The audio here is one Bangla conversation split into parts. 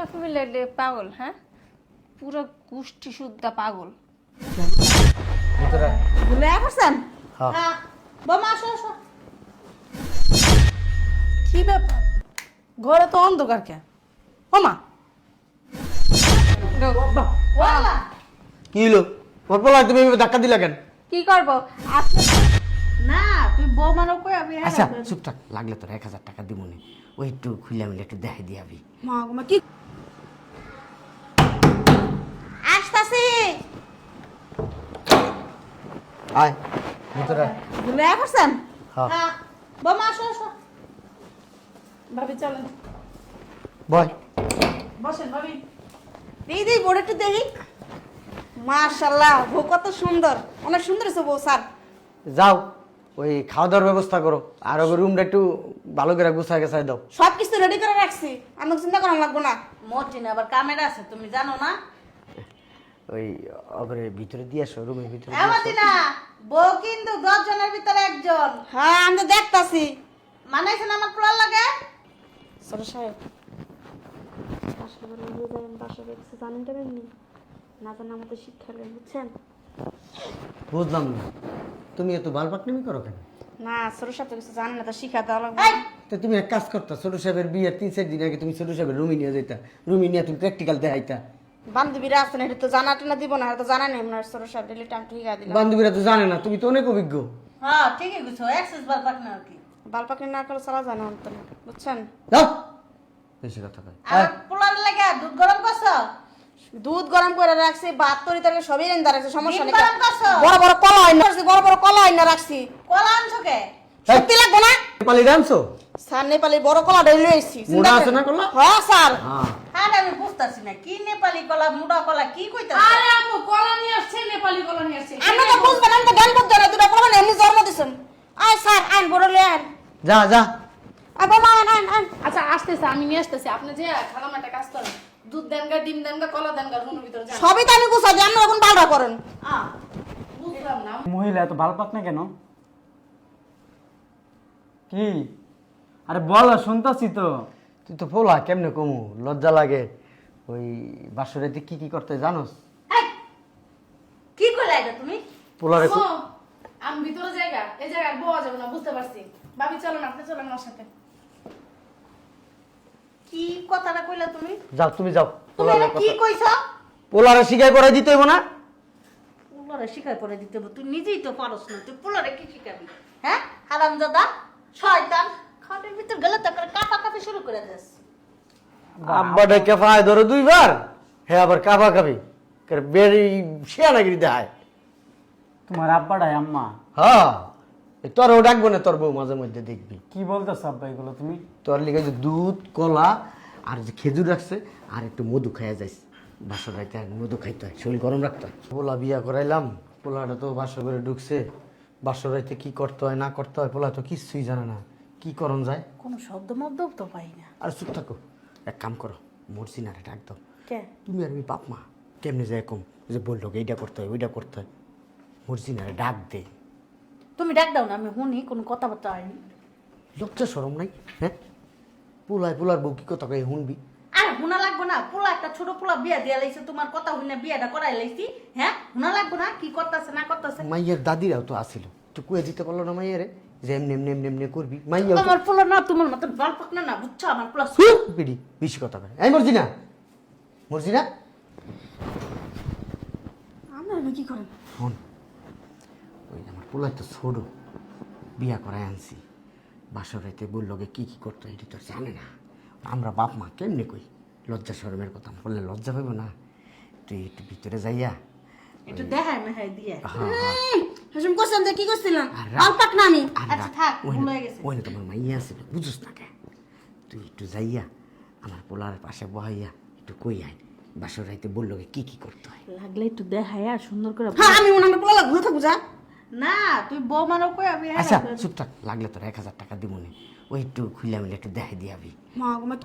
সব মিলে পাগল, হ্যাঁ পুরো গোষ্ঠী শুদ্ধা পাগল। ভিতরে ভুলে আসছেন? হ্যাঁ। হ্যাঁ বোমা আসো আসো। কি ব্যাপার ঘরে তো অন্ধকার কে ও মা ওয়ালা কি হলো ওর পোলা তুমি এভাবে ধাক্কা দিলা কেন? কি করবো আপনি? না তুই বৌমারও কই আমি আচ্ছা চুপ থাক, লাগলে তোর 1000 টাকা দিব নি, ওই একটু খুলে মিলে একটু দেখাই দিয়াবি। মা গো মা কি আসতাছি। আয় ভিতরে আয়। ভুলে আসছেন? হ্যাঁ। হ্যাঁ বোমা আসো আসো। ভাবি চলেন বয় বসেন ভাবি। এই দেই বড় একটু দেখি। মাশাআল্লাহ বউ কত সুন্দর, অনেক সুন্দর আছে বউ স্যার। যাও ওই খাওয়া দাওয়ার ব্যবস্থা করো, আর ওই রুমটা একটু ভালো করে গুছাই গেছাই দাও। সব কিছু রেডি করে রাখছি, আমার চিন্তা করা লাগবো না। মর্জিনা আবার ক্যামেরা আছে তুমি জানো না? ওই ওপরে ভিতরে দিয়ে আসো, রুমের ভিতরে দিয়ে হ্যাঁ আসো। মর্জিনা বউ কিন্তু 10 জনের ভিতরে একজন। হ্যাঁ আমি তো দেখতাছি। মানাইছেন আমার পোলা লাগে? ছোট সাহেব বাসা বাড়ি নিয়ে যাবেন, বাসা বাড়ি কিছু জানেন টানেন নি, না জানেন আমাদের শিক্ষা নেই, বুঝছেন? বুঝলাম না, তুমি এত বালপাকনামি করো কেন? না ছোট সাহেব তো কিছু জানেন না, তো শিখা দেওয়া লাগবে। এই তো তুমি এক কাজ করতা, ছোট সাহেবের বিয়ের 3-4 দিন আগে তুমি ছোট সাহেবের রুমে নিয়ে যেতা, রুমে নিয়ে তুমি প্র্যাকটিক্যাল দেখাইতা। বান্ধবীরা আসছেন, এটা তো জানা টানা দিব না, এটা তো জানা নেই আপনার ছোট সাহেব, ডেলি টাইম ঠিকা দিলাম। বান্ধবীরা তো জানে না, তুমি তো অনেক অভিজ্ঞ। হ্যাঁ ঠিকই কইছো, এক্সেস বার পাক না আর কি। বালপাকনি না করে চলা যায় না অন্তত, বুঝছেন? যাও বেশি কথা কয়। আর পোলার লাগে দুধ গরম করছো? দুধ গরম করে রাখছি, ভাত তরি তরকারি সবই রেন্দা রাখছি, সমস্যা ডিম নেই। গরম করছো? বড় বড় কলা আইনা রাখছি, বড় বড় কলা আইনা রাখছি। কলা আনছো কে? সত্যি লাগবে না? নেপালি ডান্সো? স্যার নেপালি বড় কলা ডেলি এসছি। মুড়া আছে না কলা? হ্যাঁ স্যার। হ্যাঁ। আরে আমি বুঝতাছি না কি নেপালি কলা মুড়া কলা কি কইতাছ? আরে আপু কলা নিয়ে আসছে, নেপালি কলা নিয়ে আসছে। আমরা তো বুঝবেন, আমি তো জ্ঞান করতে না, দুটা কলা এমনি জন্ম দিছেন। আয় স্যার আইন বড় লে আইন। যা যা। আয় বাবা আইন আইন আইন। আচ্ছা আসতেছে, আমি নিয়ে আসতেছি। আপনি যে খালাম একটা কাজ করেন, দুধ দেন গা, ডিম দেন গা, কলা দেন গা, রুমের ভিতরে যান। সবই তো আমি গুছাই দিই, আপনি এখন পাল্টা করেন। বুঝলাম না। মহিলা এত ভালো পাক না কেন? কি আরে বলো, শুনতাছি তো। তুই তো পোলা, কেমনে কমু, লজ্জা লাগে। ওই বাসরাইতে কি কি করতে জানোস? এই কি কইলা এটা তুমি? পোলারে ও, আমি ভিতরে জায়গা, এই জায়গায় বওয়া যাবে না, বুঝতে পারছি। ভাবি চলেন, আপনি চলেন আমার সাথে। কি কথাটা কইলা তুমি? যাও, তুমি যাও। তুমি এটা কি কইছো? পোলারে শিখাই পড়াই দিতে হইব না? পোলারে শিখাই পড়ে দিতে হবে, তুই নিজেই তো পারস না, তুই পোলারে কি শিখাবি? হ্যাঁ হারামজাদা শয়তান, খাটের ভিতর গেলে তো করে কাঁপা কাঁপি শুরু করে দিস। আব্বা ডেকে ফায় ধরো 2 বার, হ্যাঁ আবার কাবা কাবি বেরি শিয়ানাগিরি দেখায়। তোমার আব্বাটাই আম্মা হ্যাঁ তোরও ডাকবো না, তোর বউ মাঝে মধ্যে দেখবি। কি বলতেছ আব্বা এগুলো তুমি? তোর লিগে যে দুধ কলা আর যে খেজুর রাখছে, আর একটু মধু খাইয়া যাইস। বাসর রাইতে আর মধু খাইতে হয়, শরীর গরম রাখতে হয়। পোলা বিয়া করাইলাম, পোলাটা তো বাসর করে ঢুকছে, বাসর রাইতে কি করতে হয় না করতে হয় পোলা তো কিছুই জানে না, কি করণ যায়। কোনো শব্দ মব্দ তো পাই না। আর চুপ থাকো, এক কাম করো, মর্জিনারে ডাক দাও। কে? তুমি আর আমি বাপ মা কেমনে যায় কম যে বললো এইটা করতে হয় ওইটা করতে হয়, মর্জিনারে ডাক দে। তুমি ডাক দাও না, আমি শুনি, কোনো কথাবার্তা হয়নি। লজ্জা শরম নাই? হ্যাঁ পোলায় পোলার বউ কি কথা কয়ে শুনবি? আর হুনা লাগবে না, পোলা একটা ছোট পোলা বিয়া দিয়া লাইছে, তোমার কথা হইনা বিয়াটা করাই লাইছি। হ্যাঁ হুনা লাগবে না কি করতেছে না করতেছে? মাইয়ের দাদিরাও তো আসিল, একটু কুয়ে দিতে পারলো না মাইয়ারে যে এমনি এমনি এমনি এমনি করবি? মাইয়া আমার পোলা না তোমার মতন বাল পাকনা না, বুঝছো? আমার পোলা বিড়ি বেশি কথা কয়। এই মর্জিনা, মর্জিনা আমি কি করেন? শোন, ওই আমার পোলায় তো ছোট, বিয়া করায় আনছি, বাসর রাইতে বললো কি কি করতে হয় এটা তো আর জানে না। আমরা বাপ মা কেমনে কই, লজ্জা শরমের কথা বললে লজ্জা পাইব না? তুই একটু ভিতরে যাইয়া একটু দেখায় মেহাই দিয়ে। হাসুম করছেন যে কি করছিলাম? আর আলপাক না আমি। আচ্ছা থাক, ভুল হয়ে গেছে। ওই না তোমার মাইয়া আছে, বুঝুস না কে? তুই একটু যাইয়া আমার পোলার পাশে বহাইয়া একটু কই আয়, বাসর রাইতে বললো কি কি করতে হয়। লাগলে একটু দেখায় আর সুন্দর করে। হ্যাঁ আমি ওনার পোলা ঘুরে থাকবো যা। না তুই বৌমারও কই আমি। আচ্ছা চুপ থাক, লাগলে তোর 1000 টাকা দিব নি, ওই একটু খুলে মিলে একটু দেখাই দিয়াবি। মা গো মা,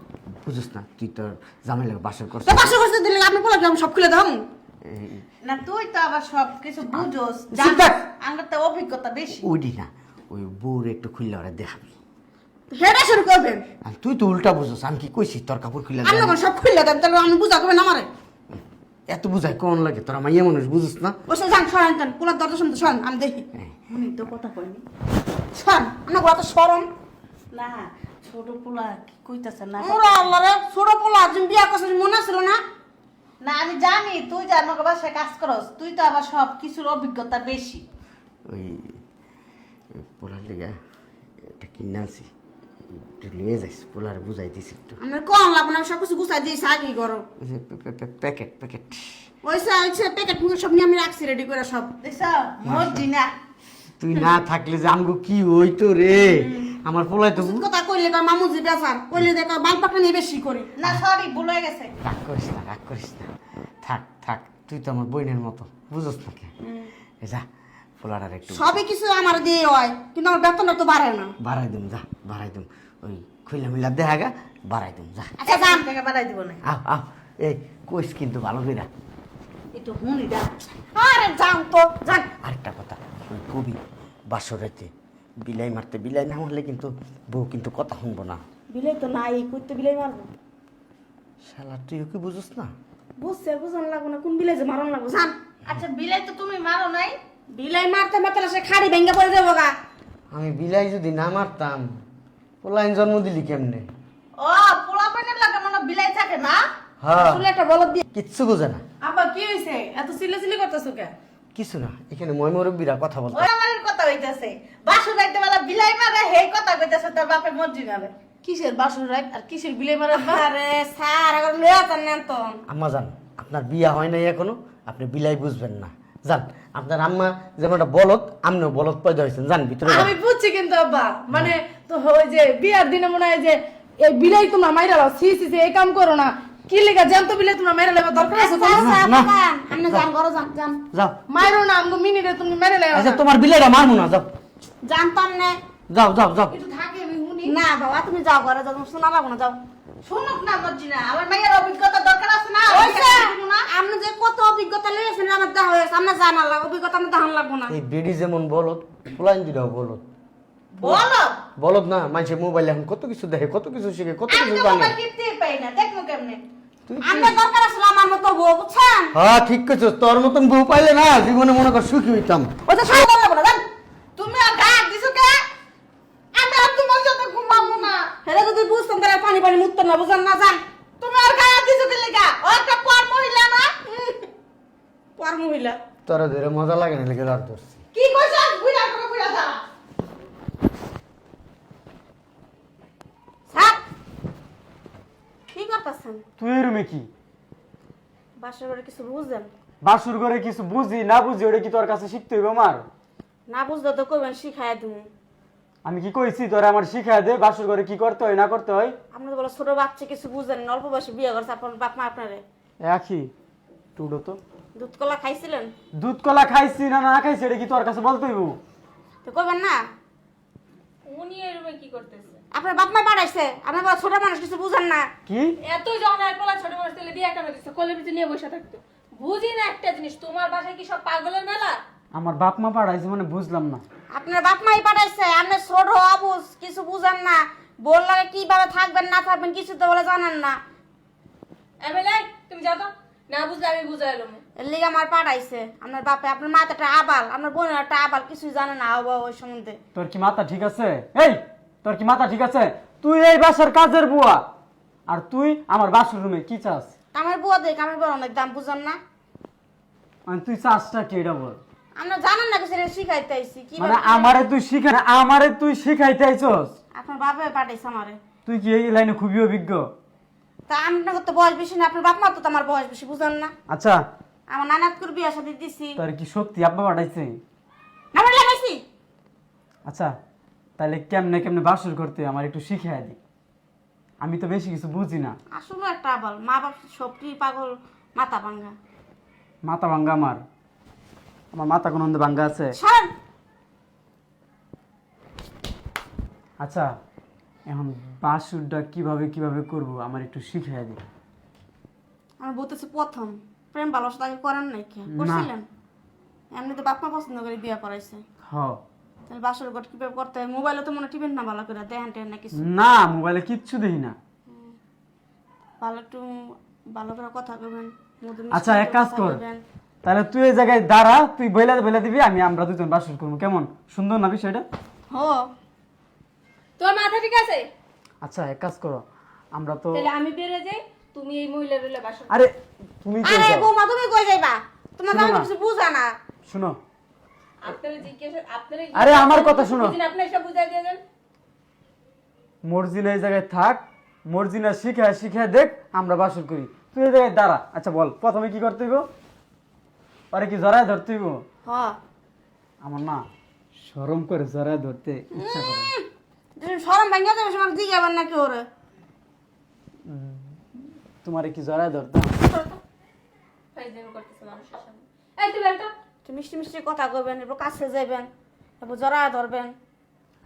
বুঝুস না, তুই তোর জামাইলে বাসর করছিস। তো পাশে করতে দিলে আপনি পোলা আমি সব খুলে দাও। না তুই তো আবার সব কিছু বুঝোস, চুপ থাক। আমার তো অভিজ্ঞতা বেশি। ওইডি না, ওই বউরে একটু খুললে ওরা দেখাবি। তো হেডা শুরু করবেন। আর তুই তো উল্টা বুঝোস, আমি কি কইছি তোর কাপড় খুলে আমি যখন সব খুললে দেন তাহলে আমি বুঝা করবেন আমারে। এত বুঝাই কোন লাগে তোরা মাইয়া মানুষ বুঝোস না। বসে যান সরেন কেন পোলার দরজা শুনতে সরেন আমি দেখি। উনি তো কথা কয়নি। সরেন আমার গলা তো সরম। না ছোট পোলা কি কইতাছে না ওরা আল্লাহ রে ছোট পোলা তুমি বিয়া করছিস মনে ছিল না? না আমি জানি তুই যে আমাকে বাসায় কাজ করস, তুই তো আবার সব কিছুর অভিজ্ঞতা বেশি। ওই পোলার লেগে এটা কিনে আনছি, একটু লিয়ে যাইস, পোলার বুঝাই দিছি একটু। আমার কোন লাগবে না সব কিছু গুছাই দিয়েছি আগে করো। প্যাকেট প্যাকেট ওইসে প্যাকেট মুখে সব নিয়ে আমি রাখছি রেডি করে সব। দেখছ মর্জি না। তুই না থাকলে যে আমগো কি হইতো রে, আমার পোলাই তো কথা কইলে কয় মামুজি বেচার কইলে দেখো বাল পাকা নিয়ে বেশি করি। না সরি ভুল হয়ে গেছে। রাগ করিস না, রাগ করিস না, থাক থাক, তুই তো আমার বইনের মতো বুঝোস না কে। যা পোলাটার একটু সবই কিছু আমার দিয়ে হয় কিন্তু আমার বেতনটা তো বাড়ে না। বাড়াই দিম, যা বাড়াই দিম, ওই খুইলা মিলা দেখা গা বাড়াই দিম, যা আচ্ছা দাম টাকা বাড়াই দিব না। আহ আহ এই কইস কিন্তু ভালো কইরা। একটু হুনি দা। আরে যাও তো যান। আরেকটা কথা, ওই কবি বাসরাইতে বিলাই মারতে, বিলাই না মারলে কিন্তু বউ কিন্তু কথা শুনবো না। বিলাই তো নাই কইতে বিলাই মারবো। শালা তুইও কি বুঝোস না? বুঝছে বুঝান লাগবো না কোন বিলাই যে মারন লাগবো জান। আচ্ছা বিলাই তো তুমি মারো নাই। বিলাই মারতে মারতে সে খাড়ি ভেঙে পড়ে যাবো গা। আমি বিলাই যদি না মারতাম পোলাইন জন্ম দিলি কেমনে? ও পোলা পানের লাগে মনে হয় বিলাই থাকে না। হ্যাঁ আসলে একটা বলদ দিয়ে কিচ্ছু বোঝে না, আব্বা কি হইছে এত চিল্লাচিল্লি করতেছো কে? কিছু না, এখানে মই মুরব্বীরা কথা বলতো। ওই আমাদের কথা হইতাছে বাসু যাইতে বেলা বিলাই মারে হে কথা কইতাছে তোর বাপে মর্জি নাবে। কিসের বাসুর রাত আর কিসের বিলে মারা? আরে স্যার এখন লয়া তো নেন তো। আম্মা জান আপনার বিয়া হয় নাই এখনো, আপনি বিলাই বুঝবেন না। যান আপনার আম্মা যেমন একটা বলদ, আপনিও বলদ পয়দা হয়েছেন, যান ভিতরে যান। আমি বুঝছি কিন্তু আব্বা মানে তো ওই যে বিয়ার দিনে মনে হয় যে এই বিলাই তোমরা মাইরা লাও, সি সি এই কাম করো না। কি লেগা জান তো বিলাই তোমরা মাইরা লাও দরকার আছে তোমার? আচ্ছা না। বাবান আপনি যান ঘরে যান যান। যাও, মাইরো না আমগো মিনিটে তুমি মেরে লাও। আচ্ছা তোমার বিলাইটা মারবো না, যাও জানতাম না। যাও যাও যাও। একটু থাকে আমি শুনি। না বাবা তুমি যাও ঘরে যাও তুমি শোনা লাগবো না যাও। শুনুক না মর্জি না, আমার মাইয়ের অভিজ্ঞতা দরকার আছে না। ওইসে আপনি যে কত অভিজ্ঞতা লইছেন আমার দেখা হয়েছে আমরা জানা লাগবে অভিজ্ঞতা আমি দেখান লাগবো না। এই বেডি যেমন বলদ, পোলাইন দিটাও বলদ। বলো বলদ না, মানুষের মোবাইলে এখন কত কিছু দেখে, কত কিছু শিখে, কত আমি কিছু তো জানে। মোবাইল টিপতে পাই না, দেখবো কেমনে? তুই আমার দরকার আছে আমার মতো বউ বুঝছেন। হ্যাঁ ঠিক করছিস, তোর মতন বউ পাইলে না জীবনে মনে কর সুখী হইতাম। ওই তো শুনে লাগবো না জান। তুমি আর গায়ে দিছো কে? আমি আর তোমার সাথে ঘুমাবো না। হেলে যদি বুঝতাম তাহলে পানি পানি মুতত না বুঝান না জান। তুমি আর গায়ে দিছো কে লেগা? ও একটা পর মহিলা না। পর মহিলা তোর ধরে মজা লাগে না লেগে আর ধরছি। কি কইছস? বুইড়া করে বুইড়া যা। স্যার কি করতেছেন? তুই এই রুমে কি? বাসার ঘরে কিছু বুঝছেন? বাসুর ঘরে কিছু বুঝি না বুঝি ওটা কি তোর কাছে শিখতে হইব আমার? না বুঝলে তো কইবেন শিখাই দিমু। আমি কি কইছি তোরা আমার শিখাই দে বাসুর ঘরে কি করতে হয় না করতে হয়? আপনি তো বলে ছোট বাচ্চা কিছু বুঝেন না, অল্প বয়সে বিয়ে করছে আপনার বাপ মা আপনারে। একই টুডো তো দুধ কলা খাইছিলেন দুধ কলা খাইছি না না খাইছি এটা কি তোর কাছে বলতে হইব? তো কইবেন না? উনি এই রুমে কি করতেছে? আপনার বাপ মা পাঠাইছে, আপনার বাবা ছোট মানুষ কিছু বুঝেন না। কি এত যখন আর পোলা ছোট মানুষ তেলে বিয়ে কেন দিচ্ছে? কোলে পিঠে নিয়ে বসে থাকতো। বুঝি না একটা জিনিস, তোমার বাসায় কি সব পাগলের মেলা? আমার বাপ মা পাঠাইছে মানে বুঝলাম না। আপনার বাপ মাই পাঠাইছে, আপনি ছোট অবুঝ কিছু বুঝেন না। বললে কিভাবে থাকবেন না থাকবেন কিছু তো বলে জানেন না। এমএলএ তুমি যাও তো, না বুঝলে আমি বুঝাইলাম। এর লিগে আমার পাঠাইছে আপনার বাপে। আপনার মাথাটা আবাল, আপনার বোনের একটা আবাল, কিছুই জানে না আবহাওয়া ওই সম্বন্ধে। তোর কি মাথা ঠিক আছে? এই তোর কি মাথা ঠিক আছে? তুই এই বাসার কাজের বুয়া আর তুই আমার বাসুর রুমে কি চাস? আমার বুয়া দেখ আমার বড় অনেক দাম বুঝেন না। মানে তুই চাসটা কি এটা বল? আমরা জানেন না কিছু শিখাইতে আইছি কি মানে আমারে তুই শিখাইতে আইছস? আপনার বাপে পাঠাইছে আমারে। তুই কি এই লাইনে খুবই অভিজ্ঞ? তা আপনার তো বয়স বেশি না, আপনার বাপ মা তো আমার বয়স বেশি বুঝেন না। আচ্ছা আমার নানাত করে বিয়ে সাথে দিছি তোর কি সত্যি আব্বা পাঠাইছে? আমার লাগাইছি। আচ্ছা তাহলে কেমনে কেমনে বাসর করতে হয় আমার একটু শিখিয়ে দি, আমি তো বেশি কিছু বুঝি না। আসলে একটা আবাল, মা বাপ সবটি পাগল, মাথা ভাঙ্গা। মাথা ভাঙ্গা আমার মাথা কোন ভাঙ্গা আছে? সর আচ্ছা এখন বাসুরটা কিভাবে কিভাবে করব আমার একটু শিখিয়ে দি। আমি বলতেছি প্রথম প্রেম ভালোবাসা তাকে করেন নাই কি করছিলেন? এমনি তো বাপ মা পছন্দ করে বিয়ে করাইছে। হ তো তাহলে বাসর ঘর কিভাবে করতে হয়? মোবাইলে তো মনে টিপেন না ভালো করে, দেখেন টেন না কিছু। না মোবাইলে কিচ্ছু দেখি না। ভালো একটু ভালো করে কথা কইবেন, মধু মিষ্টি আচ্ছা এক করে কাজ কথা কর, কইবেন। তাহলে তুই এই জায়গায় দাঁড়া, তুই বইলা দিবি, আমরা দুজন বাসর করবো, কেমন? সুন্দর না বিষয়টা? হো, তোর মাথা ঠিক আছে? আচ্ছা এক কাজ করো, আমরা তো তাহলে আমি বেরে যাই, তুমি এই মহিলার রইলে বাসর। আরে তুমি কই আরে যাও? বৌমা তুমি কই যাইবা? তোমার শোনো দাম না। কিছু বুঝা না। শুনো, আপনারা জিজ্ঞাসা আপনারা আরে আমার কথা শোনো। আপনি একটা বুঝাই দিয়ে দেন। মর্জিনা এই জায়গায় থাক, মর্জিনা শিখা দেখ, আমরা বাসর করি, তুই এই জায়গায় দাঁড়া। আচ্ছা বল, প্রথমে কি করতে হইব? আরে কি জড়ায় ধরতে হইব? হ্যাঁ, আমার না শরম করে জড়ায় ধরতে ইচ্ছা করে। তুমি শরম ভাঙা যাবে, তোমার দিকে আবার নাকি ওরে। তোমারে কি জড়ায় ধরতাম? ফাইজলামি করতেছে মানুষের সামনে। এই তুই বেলটা, তুমি মিষ্টি মিষ্টি কথা কইবেন, এরপর কাছে যাইবেন, এরপর জড়া ধরবেন।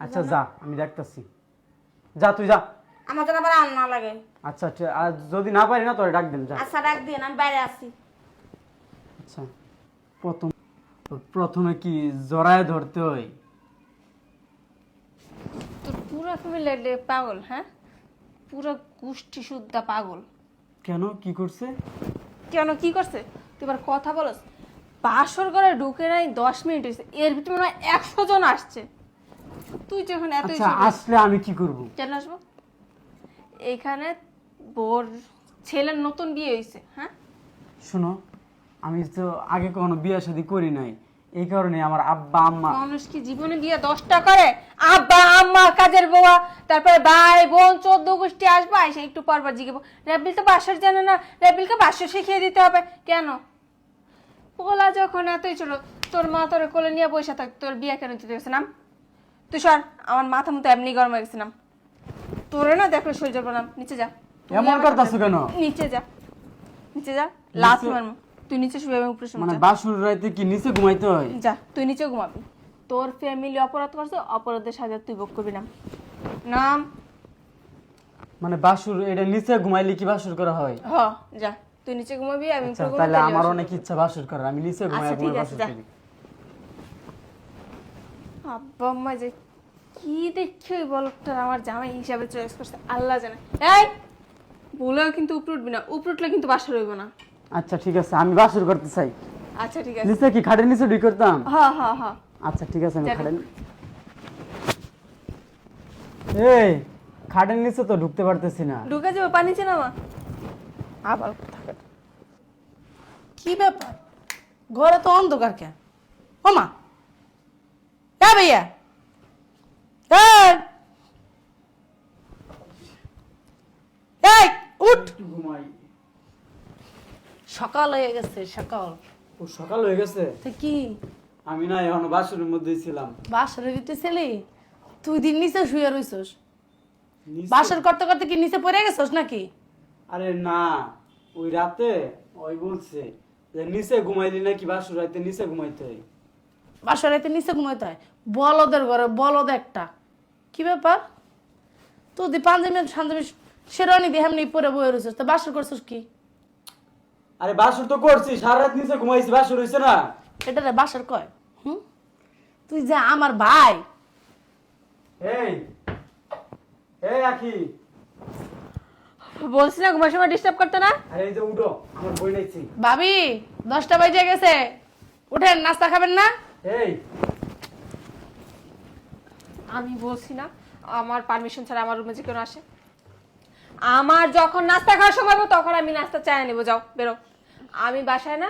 আচ্ছা যা, আমি দেখতাছি, যা তুই যা। আমার যেন আবার আন না লাগে। আচ্ছা আর যদি না পারি না তোরে ডাক দেন, যা। আচ্ছা ডাক দিন, আমি বাইরে আছি। আচ্ছা প্রথমে কি জড়ায় ধরতে হয়? তোর পুরো ফ্যামিলি পাগল, হ্যাঁ? পুরো গোষ্ঠী শুদ্ধা পাগল। কেন, কি করছে? কেন কি করছে? তুই এবার কথা বলস। বাসর ঘরে ঢুকে নাই 10 মিনিট হয়েছে, এর ভিতরে মনে হয় 100 জন আসছে। তুই যখন এত আচ্ছা আসলে আমি কি করব? কেন আসবো? এখানে বোর ছেলের নতুন বিয়ে হয়েছে, হ্যাঁ? শোনো, আমি তো আগে কখনো বিয়ে শাদী করি নাই, এই কারণে আমার আব্বা আম্মা। মানুষ কি জীবনে বিয়ে 10টা করে? আব্বা আম্মা কাজের বউয়া, তারপরে ভাই বোন 14 গোষ্ঠী আসবে, এসে একটু পরপর জিজ্ঞেস, রেবিল তো বাসর জানে না, রেবিলকে বাসর শিখিয়ে দিতে হবে কেন? পোলা যখন এতই ছিল, তোর মা তোর কোলে নিয়ে বসে থাক, তোর বিয়ে কেন দিতে গেছিলাম? তুই সর, আমার মাথা মতো এমনি গরম হয়ে গেছিলাম। তোরে না দেখলে সহ্য করলাম, নিচে যা। এমন করতেছো কেন? নিচে যা, নিচে যা, লাত মারমু। তুই নিচে শুয়ে আমি উপরে শুয়ে মানে বাসুর রাইতে কি নিচে ঘুমাইতে হয়? যা, তুই নিচে ঘুমাবি। তোর ফ্যামিলি অপরাধ করছে, অপরাধের সাজা তুই ভোগ করবি না। নাম মানে বাসুর এটা নিচে ঘুমাইলে কি বাসুর করা হয়? হ, যা তুই নিচে ঘুমাবি, আমি আচ্ছা উপরে ঘুমাবো, তাহলে তাইলে আমার বাসর অনেক করবি। ইচ্ছা বাসুর করার, আমি নিচে ঘুমাই আচ্ছা, ঠিক ঘুমাই আছে, বাসুর যা। করি। আব্বা আম্মা যে কি দেখে ওই বলকটার আমার জামাই হিসাবে চয়েস করছে আল্লাহ জানে। এই বলেও কিন্তু উপরে উঠবি না, উপরে উঠলে কিন্তু বাসা রইব না। আচ্ছা ঠিক আছে, আমি বাসুর করতে চাই। আচ্ছা ঠিক আছে। নিচে কি খাটের নিচে ঢুক করতাম? হ্যাঁ হ্যাঁ হ্যাঁ, আচ্ছা ঠিক আছে, আমি যাবি। খাটের এই খাটের নিচে তো ঢুকতে পারতেছি না। ঢুকে যাবে, পানি চেনা মা আবার থাকে। কি ব্যাপার, ঘরে তো অন্ধকার কেন? ও মা, এ ভাইয়া, এই, এই উঠ, ঘুমাই। সকাল হয়ে গেছে, সকাল। ও সকাল হয়ে গেছে? তো কি আমি না এখন বাসুরের মধ্যেই ছিলাম। বাসরে দিতেছিলি? তুই দিন নিচে শুয়ে রইছস, নিচে? বাসর করতে করতে কি নিচে পড়ে গেছস নাকি? আরে না, ওই রাতে ওই বলছে যে নিচে ঘুমাইলি নাকি বাসুর রাতে নিচে ঘুমাইতে হয়। বাসরাইতে নিচে ঘুমাইতে হয়? বলদের ঘরে বলদ একটা। কি ব্যাপার, তুই দি পাঞ্জাবি সাঞ্জাবি শেরওয়ানি দিয়ে এমনি পরে বয়ে রইছস, তো বাসর করছস কি? আরে বাসুর তো করছি, সারা রাত নিচে ঘুমাইছি, বাসুর হইছে না। এটা রে বাসর কয়? তুই যে আমার ভাই। এই এই আখি, বলছি না ঘুমার সময় ডিস্টার্ব করতে না। আরে এই যে উঠো, আমার বই নাইছি। ভাবি 10টা বাজে গেছে, উঠেন, নাস্তা খাবেন না? এই আমি বলছি না আমার পারমিশন ছাড়া আমার রুমে যে কেউ আসে? আমার যখন নাস্তা খাওয়ার সময় হবে তখন আমি নাস্তা চাই নেবো, যাও বেরো। আমি বাসায় না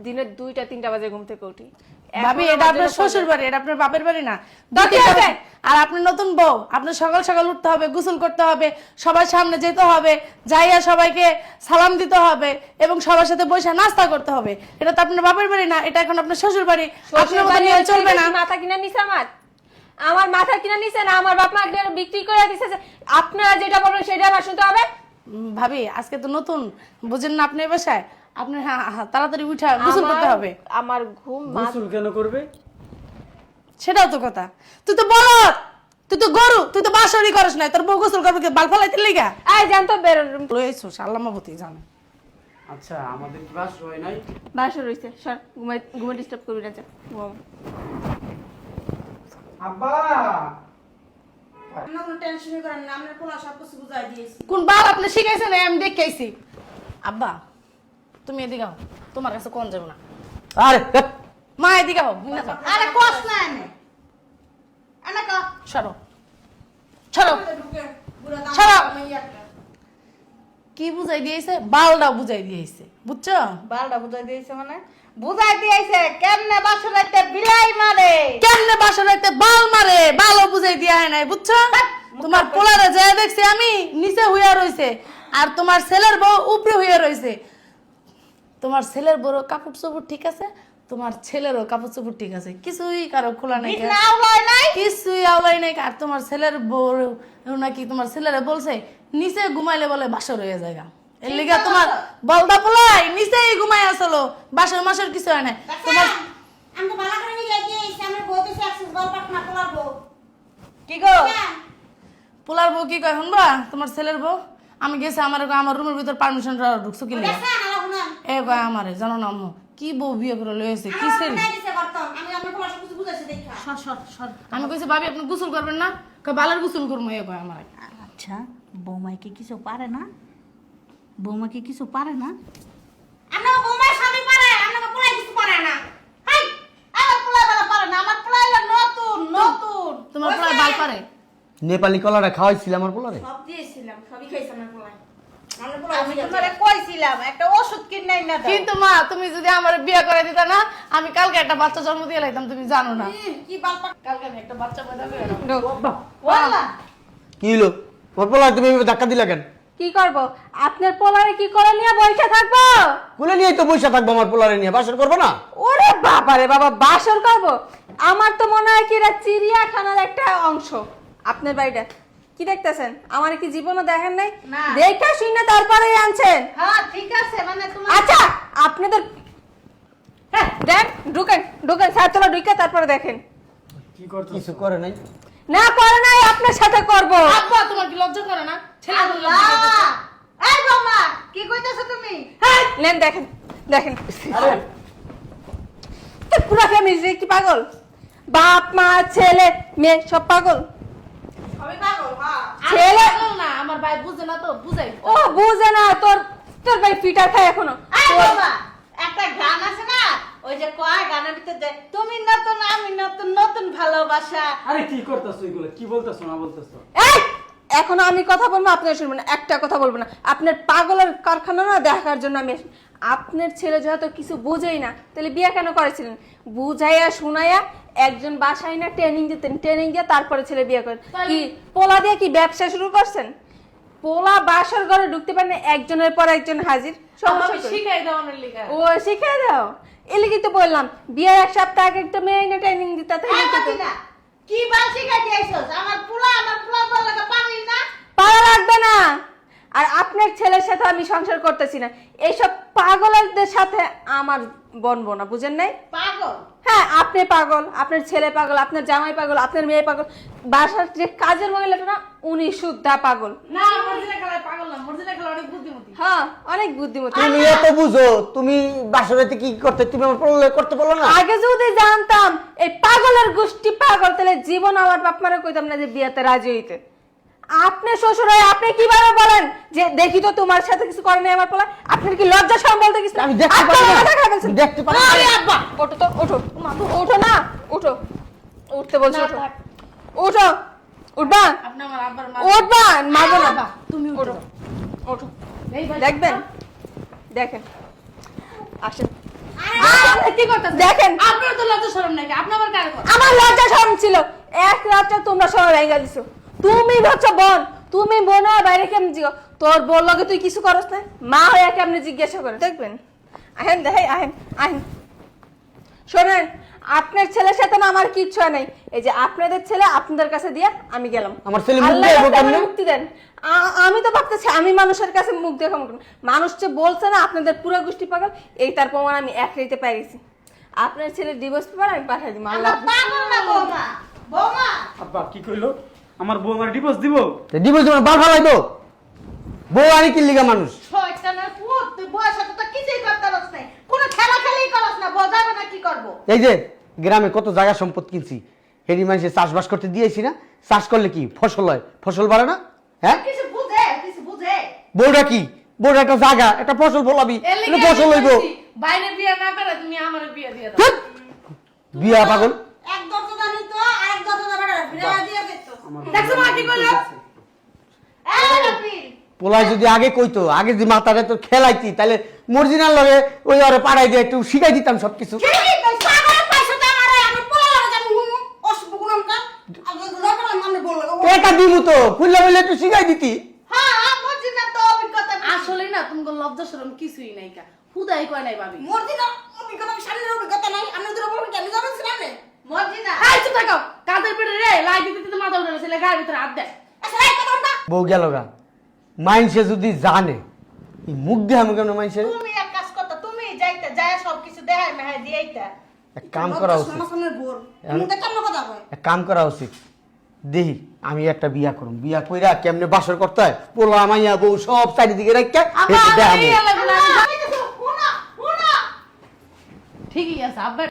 দিনের 2টা-3টা বাজে ঘুম থেকে উঠি। এখন ভাবি এটা আমার আপনার জন্য শ্বশুর বাড়ি, এটা আপনার বাপের বাড়ি না। তো কি হয়েছে? আর আপনি নতুন বউ, আপনার সকাল সকাল উঠতে হবে, গোসল করতে হবে, সবার সামনে যেতে হবে, যাইয়া সবাইকে সালাম দিতে হবে এবং সবার সাথে বসে নাস্তা করতে হবে। এটা তো আপনার বাপের বাড়ি না, এটা এখন আপনার শ্বশুর বাড়ি। আপনার মতো নিয়ম চলবে না। মাথা কিনা নিছে আমার মাথা কিনা নিছে না, আমার বাপ মা বিক্রি করে দিছে। আপনারা যেটা বলবেন সেটা আমার শুনতে হবে। ভাবি আজকে তো নতুন, বুঝেন না আপনি এই বাসায়, আপনার তাড়াতাড়ি উঠা গোসল করতে হবে। আমার ঘুম গোসল কেন করবে? সেটাও তো কথা। তুই তো বড়, তুই তো গরু, তুই তো বাসরই করস না, তোর বউ গোসল করবে কি বাল ফালাইতে লেগা? এই জানতো বেরো। লইছস আল্লাহ মাহবুতি জানে। আচ্ছা আমাদের কি বাসর হয় নাই? বাসা রইছে, সর ঘুমাই, ঘুমে ডিস্টার্ব করবি না, যা ঘুমাও। আব্বা আপনার কোনো টেনশনই করেন না, আপনার পোলা সব কিছু বুঝাই দিয়েছি। কোন বাল আপনি শিখাইছেন আমি দেখেছি। আব্বা তুমি এদিকে আও, তোমার কাছে কোন যাবো না। আরে ধ্যাৎ। মা এদিকে আও, আরে কস না এনে এনে ক সরো সরো ঢুকে বুড়া দাম ছাড়া। মেয়ে একটা। কি বুঝাই দিয়েছে? বালটা বুঝাই দিয়েছে, বুঝছো? বালটা বুঝাই দিয়েছে মানে বুঝাই দিয়েছে কেমনে বাসর রাইতে বিলাই মারে। কেমনে বাসা রাইতে বাল মারে, বালও বুঝাই দিয়া হয় নাই, বুঝছো? তোমার পোলারে যায় দেখছি আমি, নিচে হইয়া রইছে, আর তোমার ছেলের বউ উপরে হইয়া রইছে। তোমার ছেলের বড় কাপড় চোপড় ঠিক আছে, তোমার ছেলেরও কাপড় চোপড় ঠিক আছে, কিছুই কারো খোলা নাই, নাও লয় নাই কিছুই আওলাই নাই। আর তোমার ছেলের বউ নাকি তোমার ছেলেরে বলছে নিচে ঘুমাইলে বলে বাসর হয়ে যায়। এর লিগা তোমার বলদা পোলাই নিচেই ঘুমাই আসলো, বাসর মাসের কিছু হয় না। তোমার আমি বালা করে নিয়ে যাইছি, আমরা বলতেছি একশো গল্প না পোলার বউ। কি গো পোলার বউ কি কয় শুনবা? তোমার ছেলের বউ আমি গেছি আমার রুমের ভিতর পারমিশন ঢুকছো কি লিগা? এ কয় আমারে জানো না আম্মু কি বউ বিয়ে করে লয়েছে কি ছেলে। আমি আপনার পোলা সব কিছু বুঝাইছি দেখা। সর সর সর আমি কইছি ভাবি আপনি গোসল করবেন না? কয় বালার গোসল করবো, এ কয় আমারে। আচ্ছা বৌমাই কি কিছু পারে না? বৌমা কি কিছু পারে না? আপনার বৌমার স্বামী পারে, আপনার পোলাই কিছু পারে না। হাই আমার পোলা বেলা পারে না, আমার পোলা হলো নতুন নতুন। তোমার পোলা বাল পারে? নেপালি কলাটা খাওয়াইছিল আমার পোলারে। সব দিয়েছিলাম, সবই খাইছে আপনার পোলাই। আমি তোমারে কইছিলাম একটা ওষুধ কিনাই না দাও। কিন্তু মা তুমি যদি আমার বিয়ে করে দিতা না, আমি কালকে একটা বাচ্চা জন্ম দিয়ে লাইতাম, তুমি জানো না? কি বালপা কালকে আমি একটা বাচ্চা পয়দা করে বললা কি হলো ওর পোলারে তুমি এভাবে ধাক্কা দিলা কেন? কি করব? আপনার পোলারে কি করে নিয়ে বসে থাকবো? কোলে নিয়েই তো বসে থাকবো আমার পোলারে নিয়ে, বাসর করবো না? ওরে বাবা রে বাবা, বাসর করব? আমার তো মনে হয় কি এটা চিড়িয়াখানার একটা অংশ। আপনার বাড়িটা কি দেখতেছেন? আমার কি জীবনও দেখেন নাই? না। দেখে শুনে তারপরেই আনছেন। হ্যাঁ ঠিক আছে মানে তোমার আচ্ছা আপনাদের হ্যাঁ দেখ, ঢুকেন ঢুকেন সাততলা ঢুকে তারপরে দেখেন। কি করতেছ? কিছু করে নাই। না করে নাই আপনার সাথে করব। আব্বা তোমার কি লজ্জা করে না? ছেলে বলে লজ্জা আল্লাহ করতেছে। এই বৌমা কি কইতাছো তুমি? হ্যাঁ নেন দেখেন দেখেন। আরে তো পুরো ফ্যামিলি কি পাগল? বাপ মা ছেলে মেয়ে সব পাগল। সবই পাগল হ্যাঁ। আমি ছেলে পাগল না, আমার ভাই বুঝে না তো বুঝাই। ও বুঝে না, তোর তোর ভাই ফিটার খায় এখনো। এই তোর- বৌমা একটা গান আছে না ওই যে কয় গানের ভিতর যে তুমি নতুন আমি নতুন নতুন ভালোবাসা। আরে কি করতেছ এগুলো? কি বলতেছ না বলতেছ? এই এখনো আমি কথা বলবো, আপনার শুনবেন না, একটা কথা বলবো না। আপনার পাগলের কারখানা না দেখার জন্য আমি আসি। আপনার ছেলে যেহেতু কিছু বোঝেই না, তাহলে বিয়ে কেন করেছিলেন? বুঝাইয়া শুনাইয়া একজন বাসায় না ট্রেনিং দিতেন, ট্রেনিং দিয়ে তারপরে ছেলে বিয়ে করেন। কি পোলা দিয়ে কি ব্যবসা শুরু করছেন? পোলা বাসার ঘরে ঢুকতে পারেন, একজনের পর একজন হাজির। সমস্যা আমি কই? শিখাই দাও অনেক লিগা। ও শিখে দাও, এলিগি তো বললাম বিয়ের এক সপ্তাহ আগে একটা মেয়ে না ট্রেনিং দিতে এই মদিনা, কি বাসি কাটি আইছস? আমার পোলা বললা পারি না। পারা লাগবে না। আর আপনার ছেলের সাথে আমি সংসার করতেছি না, এইসব পাগলদের সাথে আমার বনবো না, বুঝেন নাই? পাগল হ্যাঁ আপনি পাগল, আপনার ছেলে পাগল, আপনার জামাই পাগল, আপনার মেয়ে পাগল, বাসার যে কাজের মহিলাটা না উনি শুদ্ধা পাগল। না মর্জিনা খেলায় পাগল না, মর্জিনা খেলা অনেক বুদ্ধিমতী। হ্যাঁ অনেক বুদ্ধিমতী। তুমি এত বুঝো, তুমি বাসরাতে কি করতে, তুমি আমার পোলারে করতে বলো না? আগে যদি জানতাম এই পাগলের গোষ্ঠী পাগল, তাহলে জীবন আমার বাপ মারা কইতাম না যে বিয়েতে রাজি হইতে। আপনি শ্বশুর হয়ে আপনি কিভাবে বলেন যে দেখি তো তোমার সাথে কিছু করে নাই আমার পোলা? আপনার কি লজ্জা শরম বলতে কিছু? আমি দেখতে পারি না। আমি দেখতে পারি না। আরে আব্বা ওঠো তো, ওঠো ওঠো না, ওঠো, উঠতে বলছো, ওঠো ওঠো, উঠবা আপনি আমার আব্বার মা। উঠবা, মারবো না, তুমি ওঠো উঠো। ওঠো। এই ভাই, দেখবেন দেখেন, আসেন আপনি কি করতেছেন? দেখেন। আপনার তো লজ্জা শরম নাই, আপনি আবার কারে কথা? আমার লজ্জা শরম ছিল, এক রাতে তোমরা সবাই ভেঙে দিছো। তুমি হচ্ছে বোন, তুমি বোন আর বাইরে কেমন জিগো? তোর বোন লগে তুই কিছু করস না, মা হয়ে কেমনে জিজ্ঞাসা করে দেখবেন। আহেন দেখে আহেন আহেন। শোনেন, আপনার ছেলের সাথে না আমার কিচ্ছু হয় নাই। এই যে আপনাদের ছেলে আপনাদের কাছে দিয়ে আমি গেলাম। আমার ছেলে মুখ আল্লাহর দেখাবো কাছে আমার কেমনে? মুক্তি দেন। আমি তো ভাবতেছি আমি মানুষের কাছে মুখ দেখাবো কেন? মানুষ যে বলছে না আপনাদের পুরো গোষ্ঠী পাগল, এই তার প্রমাণ আমি এক রাইতে পেয়ে গেছি। আপনার ছেলের ডিভোর্স পেপার আমি পাঠাই দিব। আল্লাহ আমরা পাগল না বৌমা। বৌমা আব্বা কি কইলো? আমার বউ আমার ডিভোর্স দিব? ডিভোর্স তোমার বাল ফালাইবো? বউ আনি কি লিগা মানুষ? শয়তানের পুত, তুই বউয়ের সাথে তো কিছুই করতে পারছ না। কোনো খেলা খেলাই করছ না, বোঝাবে না কি করব? এই যে গ্রামে কত জায়গা সম্পদ কিনছি, হেডি মানুষের চাষবাস করতে দিয়েছি না? চাষ করলে কি ফসল হয়? ফসল বাড়ে না? হ্যাঁ, কিছু বুঝে কিছু বুঝে বউটা কি? বউটা একটা জায়গা, একটা ফসল ফলাবি, এটা ফসল হইব। বাইরে বিয়ে না করে তুমি আমার বিয়ে দিয়ে দাও। ধ্যাৎ, বিয়া পাগল। এক দরজা নিত আরেক দরজা বেড়া বিড়া দিয়ে দিত দেখছো মা কি কইলো? এই রাব্বিল পোলাই যদি আগে কইতো, আগে যদি মাথাটা তো খেলাইতি, তাহলে মর্জিনার লগে ওই আরে পাড়াই দিয়ে একটু শিখাই দিতাম সবকিছু। কি কই পাগল পয়সা তো আমারে আমি পোলা লাগে আমি হুম অসুখ গুণমকা আমি লগরা আমি বললো টাকা দিমু তো, খুললা বলে একটু শিখাই দিতি। হ্যাঁ বুঝি না তো অভিজ্ঞতা আসলে না তুমি লজ্জা শরম কিছুই নাই কা, হুদাই কয় নাই ভাবি। মর্জিনা অভিজ্ঞতা সামনের অভিজ্ঞতা নাই আমি তোর বলবো কেন যাবেন সামনে মর্জিনা এই চুপ থাকো, কাদের পেটে রে লাই দিতে দিতে মাথা উঠে গেছে, গায়ের ভিতরে হাত দেয়। আসলে এই কথা বউ গেল গা। মাইনসে যদি জানে এই মুখ দিয়ে আমি কেন মাইনসে তুমি এক কাজ করতে তুমি যাইতে যায় সব কিছু দেখাই মেহাই দিয়েইতা এক কাম করা উচিত, সামনের বোর তুমি তো কেমন কথা কয় এক কাম করা উচিত। দেখি আমি একটা বিয়া করুম, বিয়া কইরা কেমনে বাসর করতে হয়, পোলা মাইয়া বউ সব চারিদিকে রাখা আব্বা দেখাবো। এই লাগলো, আমি তো শোনা শোনা ঠিকই আছে আব্বা।